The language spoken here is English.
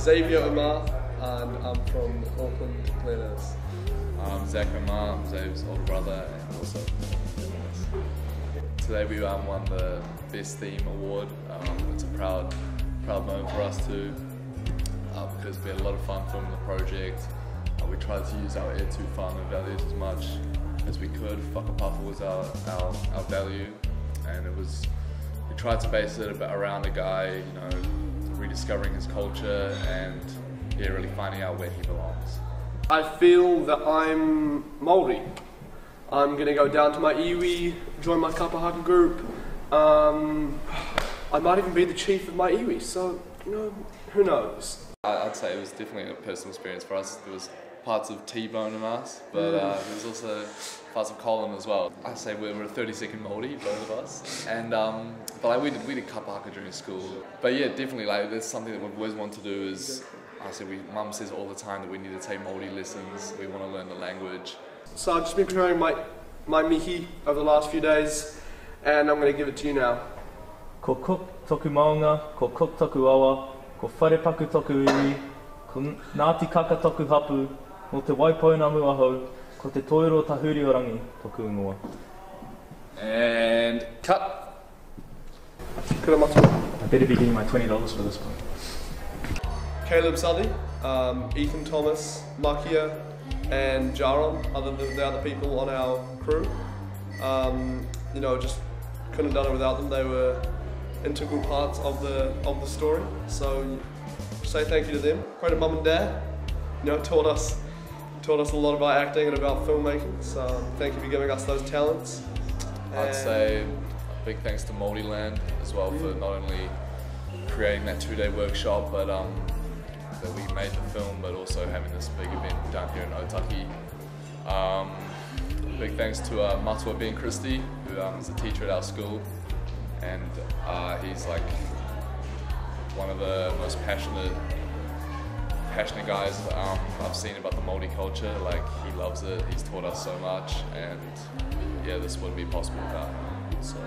Xavier Omar, and I'm from Auckland, Glenelg. I'm Zach Omar, I'm Xavier's older brother, and also today we won the Best Theme Award. It's a proud moment for us too, because we had a lot of fun filming the project. We tried to use our air to fun and values as much as we could. Whakapapa was our value, and we tried to base it around a guy, you know, rediscovering his culture and really finding out where he belongs. I feel that I'm Māori. I'm going to go down to my iwi, join my kapahaka group. I might even be the chief of my iwi, so, you know, who knows? I'd say it was definitely a personal experience for us. There was parts of T-Bone in us, but there was also parts of Colin as well. I say we're a 32nd Māori, both of us, and but like we did kapahaka during school. But yeah, definitely like there's something that we've always wanted to do. Is I say Mum says all the time that we need to take Māori lessons. We want to learn the language. So I've just been preparing my mihi over the last few days, and I'm going to give it to you now. Ko cook toku maunga, ko cook toku awa, ko wharepaku toku iwi, ko ngāti kaka toku hapu, no te waipoina muahau, ko te toiro tahuriorangi toku ingoa. And cut! I better be getting my $20 for this one. Caleb Sully, Ethan Thomas, Makia, and Jaron, other than the other people on our crew. You know, just couldn't have done it without them. They were integral parts of the story. So say thank you to them. Credit Mum and Dad. You know, taught us a lot about acting and about filmmaking. So thank you for giving us those talents. I'd say a big thanks to Māori Land as well for not only creating that 2-day workshop, but that we made the film, but also having this big event down here in Otaki. Big thanks to Matua Ben Christie, who is a teacher at our school, and he's like one of the most passionate guys I've seen about the Māori culture. Like, he loves it, he's taught us so much, and yeah, this wouldn't be possible without him. So.